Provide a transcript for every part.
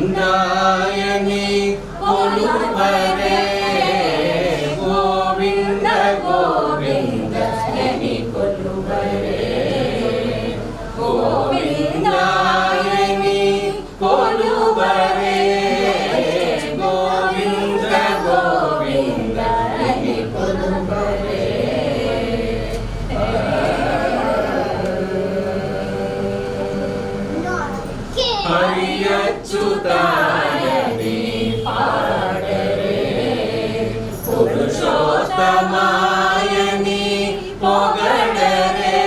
గోవిందాయని కొలువరే గోవింద గోవిందాయని కొలువరే గోవిందాయని కొలువరే గోవింద గోవిందాయని కొలువరే హరి అచ్యుతాయని పాడరే పురుషోత్తమాయని పొగడరే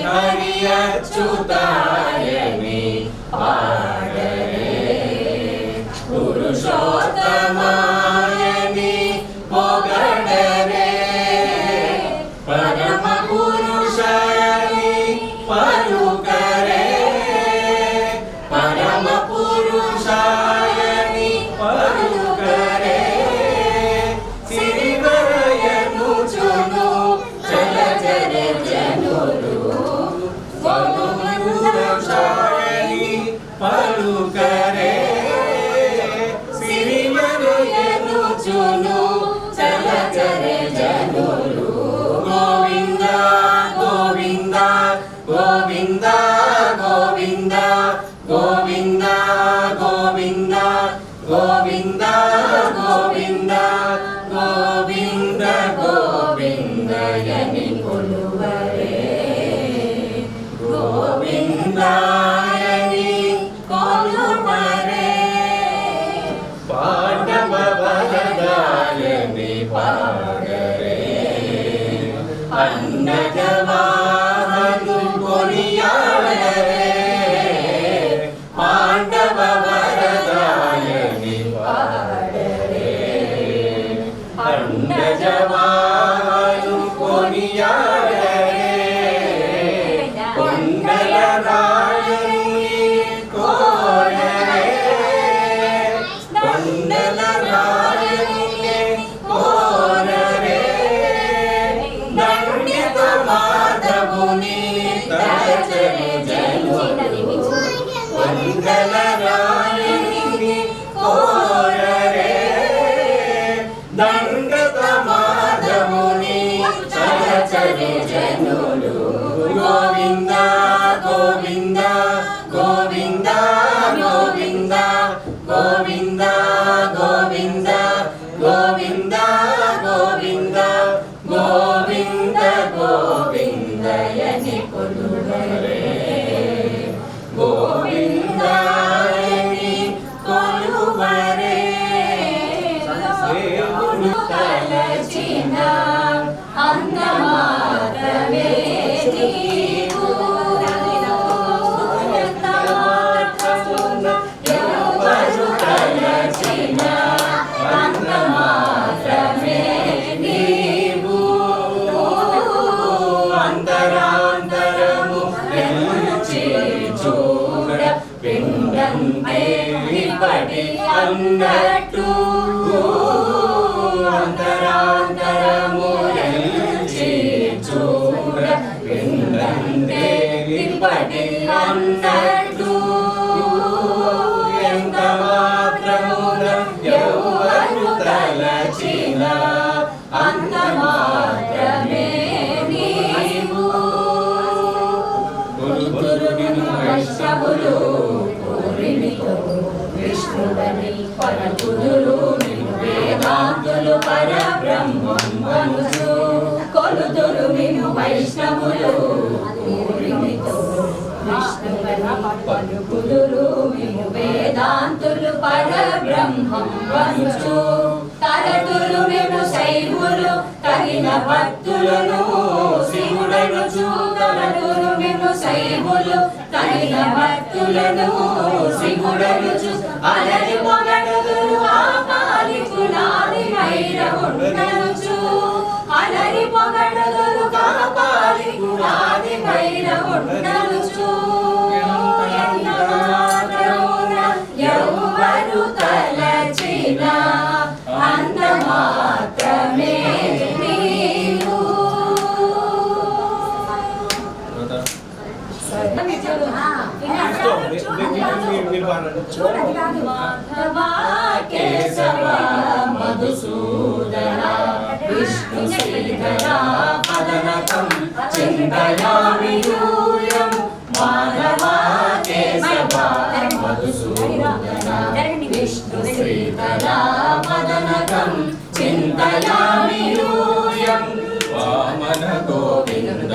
హరి అచ్యుతాయని పాడరే పురుషోత్తమాయని పొగడరే పరమ పురుషాయని పలుకరే పరమ పురుషాయని పలుకరే సిరివరయను చును చలచర జనులు పరమ పురుషాయని పలుకరే సిరివరయను చును చలచర జనులు గోవింద గోవింద గోవింద గోవింద గోవింద గోవింద గోవింద గోవింద గోవింద గోవిందయని కొలువరే గోవిందాయని కొలువరే పాండవ వరదాయని పాడరే అన్నజవాహను కొనియాడరే పాండవ వరదాయని పాడరే అన్నజవాహను కొనియాడరే కొండల రాయని కోరరే కొండల రాయని కోరరే దండిత మాధవుని తలచని జనులు కొండల రాయని కోరరే దండిత మాధవుని తలచని జనులు గోవింద గోవింద గోవింద గోవింద గోవింద గోవింద గోవింద గోవింద గోవింద గోవిందయని కొలువరే గోవిందాయని కొలువరే దేవుడు తలచిన అందమాత్రమే నీవు ఎవరు తలచిన అందమాత్రమే నీవు అంతరాంతరము నిలిచి చూడ పిండంతే విపడి అన్నట్టు అంతరాంతరము నిలిచి చూడ పిండంతే విపడి అన్నట్టు ఎంత మాత్రమున ఎవరు తలచిన అంత మాత్రమే నీవు వైష్ణవులు కోరిమితో విష్ణువని పలుకుదురు నిన్ను వేదాంతులు పరబ్రహ్మం వనుచు కొలుదురు నిన్ను వైష్ణవులు కోరిమితో విష్ణువని పలుకుదురు నిన్ను వేదాంతులు పరబ్రహ్మం వనుచు తరతులు నిన్ను శైవులు తగిన భక్తులను శివుడనుచు తరతులు నిన్ను శైవులు తగిన భక్తులను శివుడనుచు అలరి పొగడుదురు కాపాలికులాది భైరవుండనుచు అలరి పొగడుదురు కాపాలికులాది భైరవుండనుచు ఎవరు తలచిన అంత మాత్రమే నీవు మీరు మాధవ కేశవ మధుసూదన విష్ణు శ్రీధర పదనకం చింతయామి యూయం మాధవ కేశవ మధుసూదన విష్ణు శ్రీధర పదనకం చింతయామి యూయం వామన గోవింద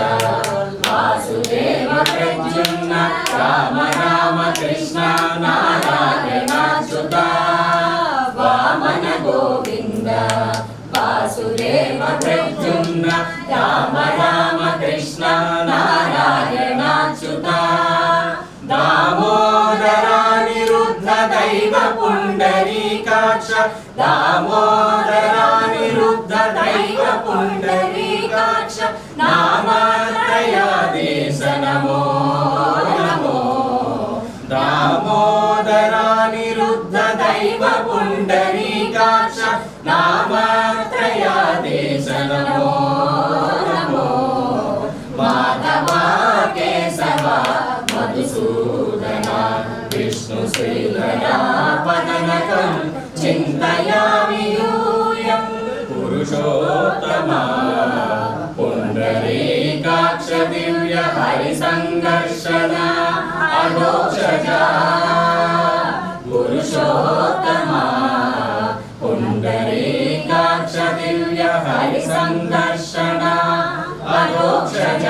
వాసుదేవ ప్రద్యుమ్న రామ రామ కృష్ణ నారాయణాచ్యుత వామన గోవింద వాసుదేవ ప్రద్యుమ్న రామ రామ కృష్ణ నారాయణాచ్యుత దామోదరానిరుద్ధ దైవ పుండరీకాక్ష దామోదరానిరుద్ధ దైవ పుండరీకాక్ష నామత్రయాదేశ నమో నమో దామోదరానిరుద్ధ దైవ పుండరీకాక్ష నామత్రయాదేశ నమో నమో మాధవ కేశవ మధుసూదన విష్ణు శ్రీధర పదనకం చింతయామి యూయం పురుషోత్తమ పుండరీకాక్ష దివ్య హరి సంఘర్షణ అఘోషజ పురుషోత్తమ పుండరీకాక్ష దివ్య హరి సంఘర్షణ అఘోషజ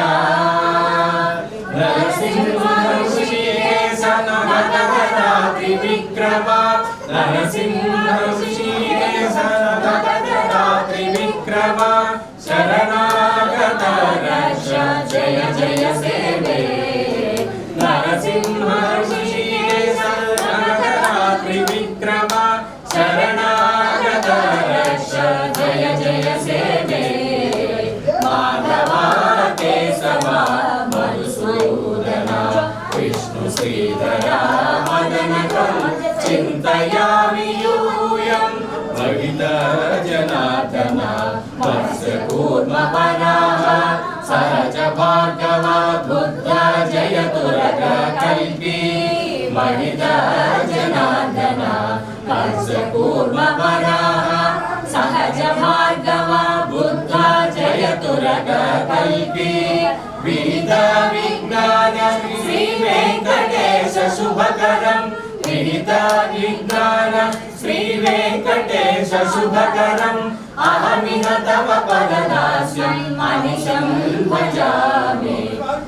నరసింహ ఋషికేశ నగధరా త్రివిక్రమ నరసింహ ఋషికేశ నగధరా త్రివిక్రమ శరణాగత రక్ష జయ జయ సేవే నరసింహ ఋషికేశ నగధరా త్రివిక్రమ శరణాగత రక్ష జయ జయ సేవే మాధవ కేశవ మధుసూదన విష్ణు శ్రీధర పదనకం చింతయామి యూయం భవిత జనార్దన వత్స కూర్మ పరాః సహజ భార్గవ బుద్ధ జయతురగ కల్పి మహిత జనార్దన వత్స కూర్మ పరాః సహజ భార్గవ బుద్ధ జయతురగ కల్పి విహిత విజ్ఞాన శ్రీ వెంకటేశ శుభకరం విహిత విజ్ఞాన శ్రీ వెంకటేశ శుభకరం అహమిహ తవ పదదాస్యం అనిశం భజామి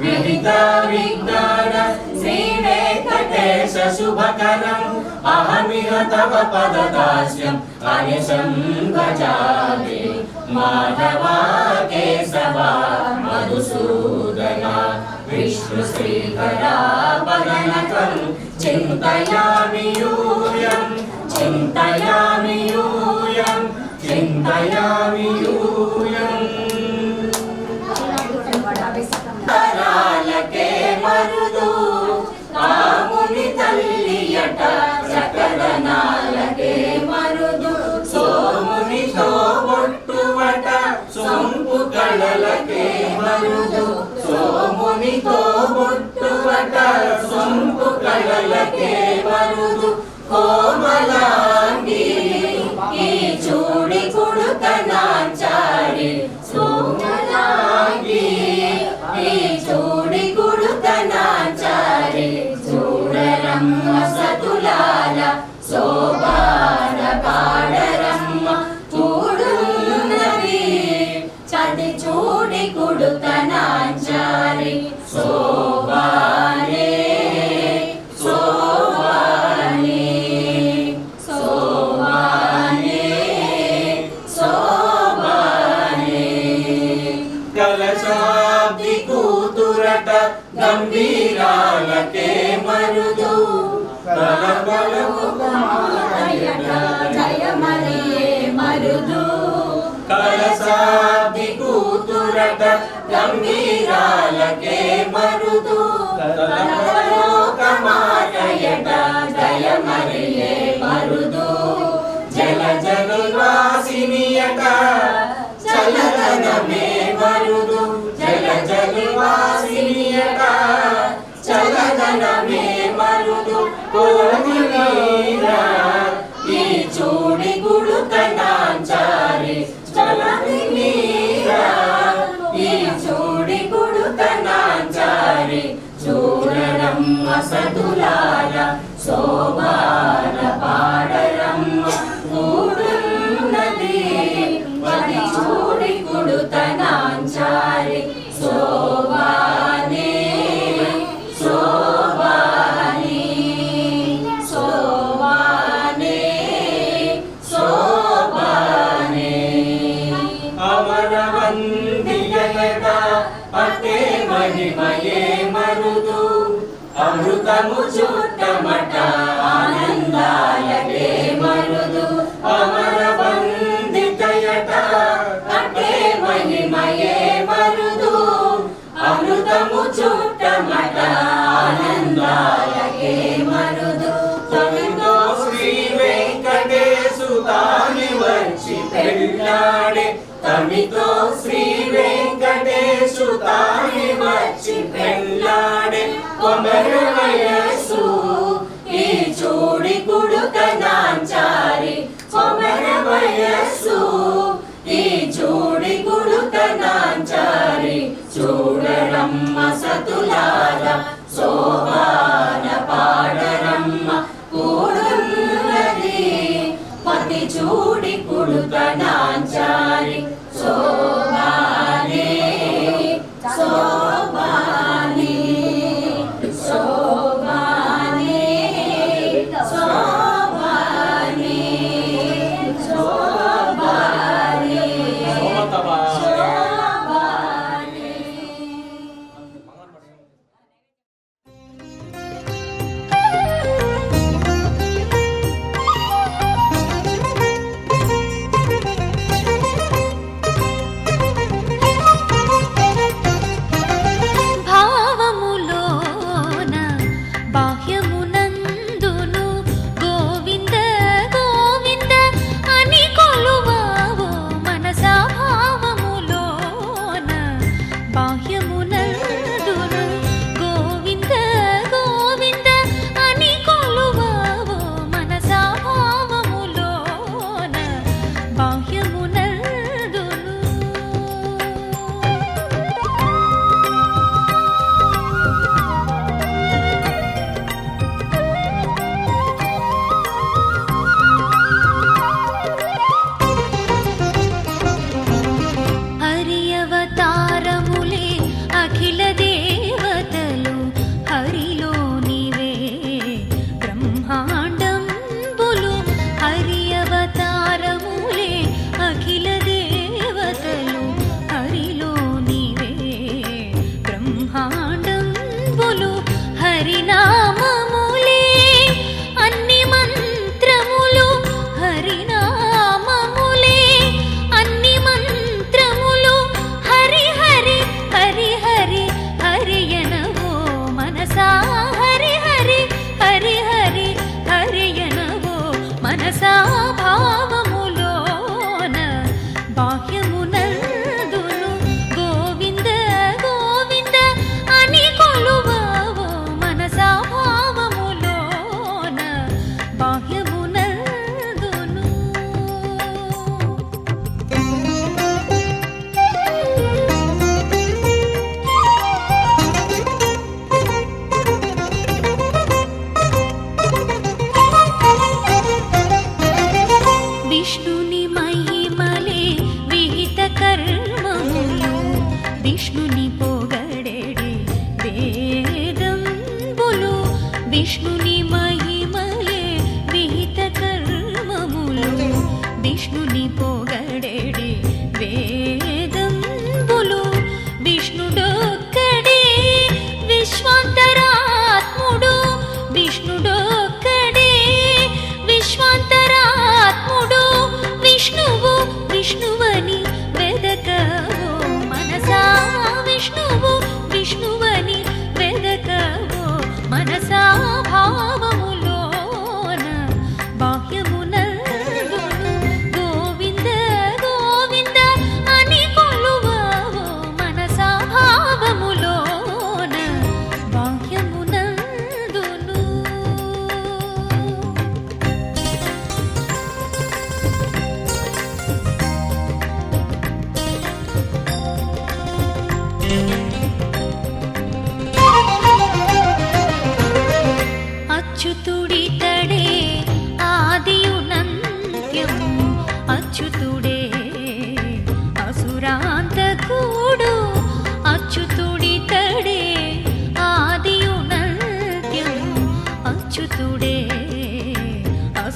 విహిత విజ్ఞాన శ్రీ వెంకటేశ శుభకరం అహమిహ తవ పదదాస్యం అనిశం భజామి మాధవ కేశవ మధుసూదన విష్ణు శ్రీధర పదనకం చింతయామి యూయం చింతయామి యూయం చింతయామి యూయం తరాలకే మరుదు కాముని తల్లియట సకలనాలకే మరుదు సోమునితో బొట్టువట సొంపు కళలకే మరుదు సోమునితో బొట్టువట సొంపు కళలకే మరుదు కోమలాంగి ఈ చూడి కుడుక నాంచారి సోమలాంగి ఈ చూడి కుడుక నాంచారి చూడరమ్మ సతులాల శోభాన పాడరమ్మ చూడున్నది చది చూడి కుడుక నాంచారి శోభానే శోభానే శోభానే శోభానే కలశాబ్ది కూతురట గంభీరాలకే మరుదు జయమరియే మరుదు కలశాబ్ది కూతురట గంభీరాలకే మరుదు లోకమాయట జయమరియే మరుదు జల జనివాసినియట చలనమే మరుదు జల జనివాసినియట చలనమే మరుదు కోగిలీరా ఈ చూడి గుడుతనాంచారి చలనిరా ఈ చూడి గుడుతనాంచారి చూడరమ్మ సతులార శోభాన పాడరమ్మ కూడున్నది పది చూడి గుడుతనాంచారి శోభానే శోభానే శోభానే శోభానే అమరవందియగా అతే మహిమయే మరుదు అమృతము చుట్టమట ఆనందాయటే మరుదు అమరవందితయట అటే మహిమయే మరుదు అమృతము చుట్టమట ఆనందాయకే మరుదు తమితో శ్రీ వెంకటేశు తాని వచ్చి పెళ్ళాడే తమితో శ్రీ వెంకటేశు తాని వచ్చి పెళ్ళాడే కొమర వయస్సు ఈ చూడి కుడుకనాంచారి కొమర వయస్సు ఈ చూడి కుడుకనాంచారి చూడరమ్మ సతులార శోభాన పాడరమ్మ కూడున్నది పతి చూడి కుడుకనాంచారి శోభానే శోభానే శోభానే శోభానే శోభానే శోభానే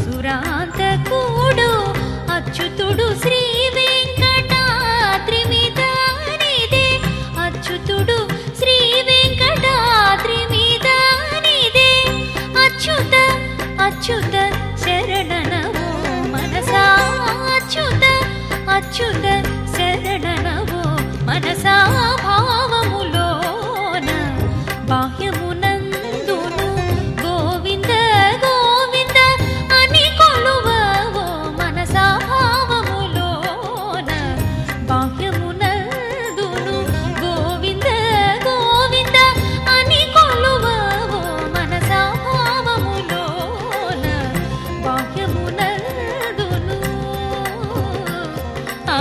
అసురాంతకుడు అచ్యుతుడు శ్రీ వెంకటాద్రి మీద నీదే, అచ్యుతుడు శ్రీ వెంకటాద్రి మీద నీదే. అచ్యుత అచ్యుత శరణనవో మనసా, అచ్యుత అచ్యుత శరణనవో మనసా. భావములోన బాహ్యమునందును గోవింద గోవింద అని కొలువవో మనసా. భావములోన బాహ్యమునందును గోవింద గోవింద అని కొలువవో మనసా. భావములోన బాహ్యమునందును ఆ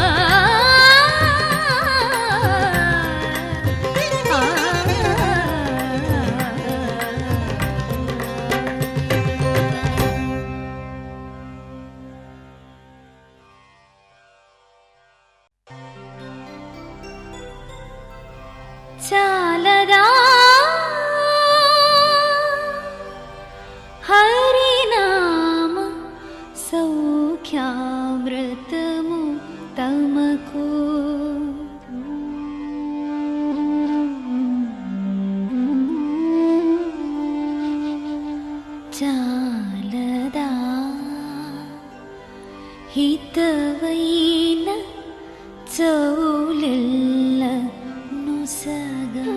చాలదా హరినామ సౌఖ్యామృతము తమకు. చాలదా హితవైన చౌలెల్ల నుసగా.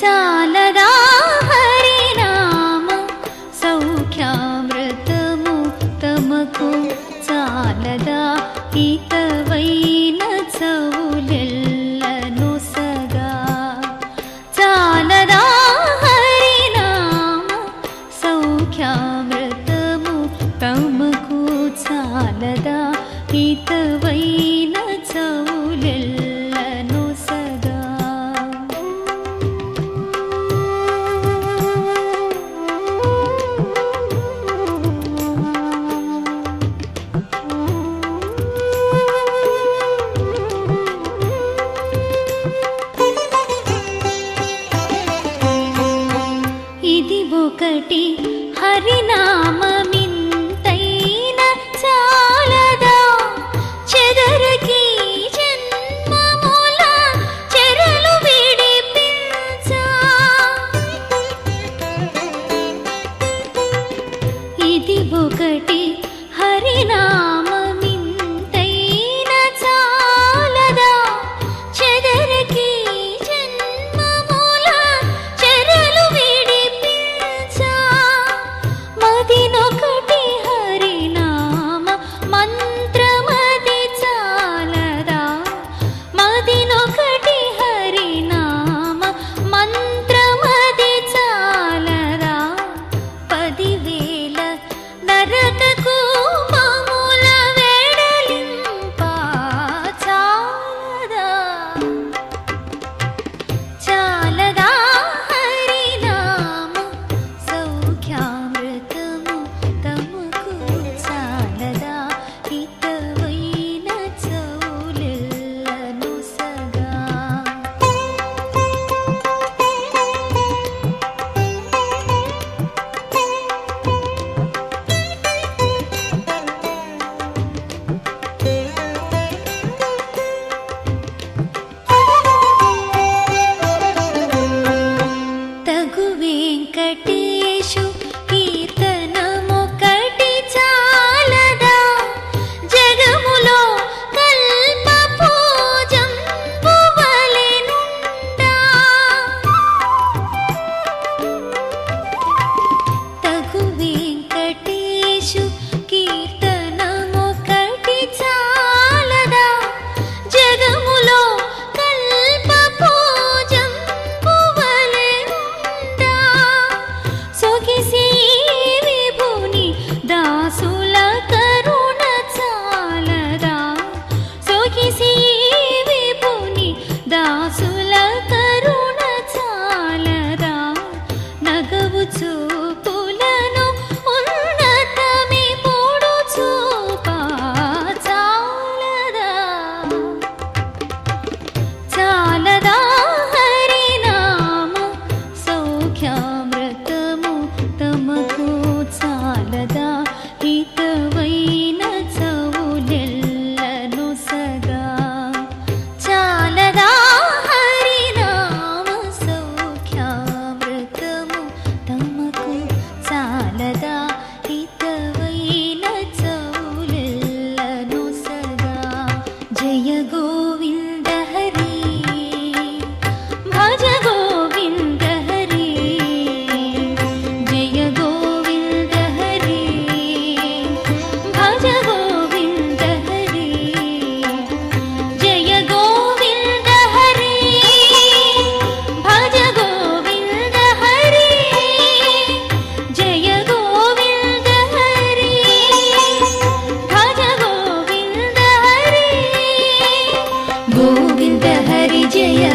చాలదా హరినామ సౌఖ్యామృతము తమకు, చాలదా హితవైన చౌలెల్లను సగా. చాలదా హరినామ సౌఖ్యామృతము తమకు, చాలదా హితవైన చౌలెల్లను సగా. ఇది ఒకటి హరినామమింతైన చాలదా, చెదరకి జన్మముల చెరలు విడిపించా. ఇది ఒకటి హరినామమింతైన చాలదా, చెదరకి జన్మముల చెరలు విడిపించా.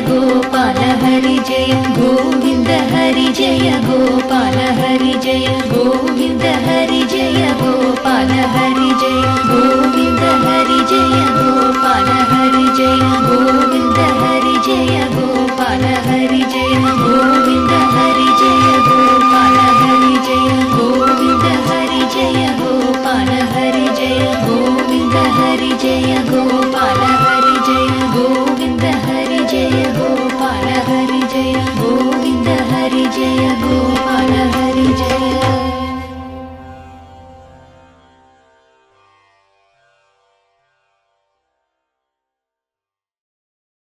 गोपाल हरि जय गोविन्द हरि जय गोपाल हरि जय गोविन्द हरि जय गोपाल हरि जय गोविन्द हरि जय गोपाल हरि जय गोविन्द हरि जय गोपाल हरि जय गोविन्द हरि जय गोपाल हरि जय गोविन्द हरि जय गोपाल हरि जय गोविन्द हरि जय गोपाल हरि जय गोविन्द हरि जय गोपाल हरि जय गोविन्द हरि जय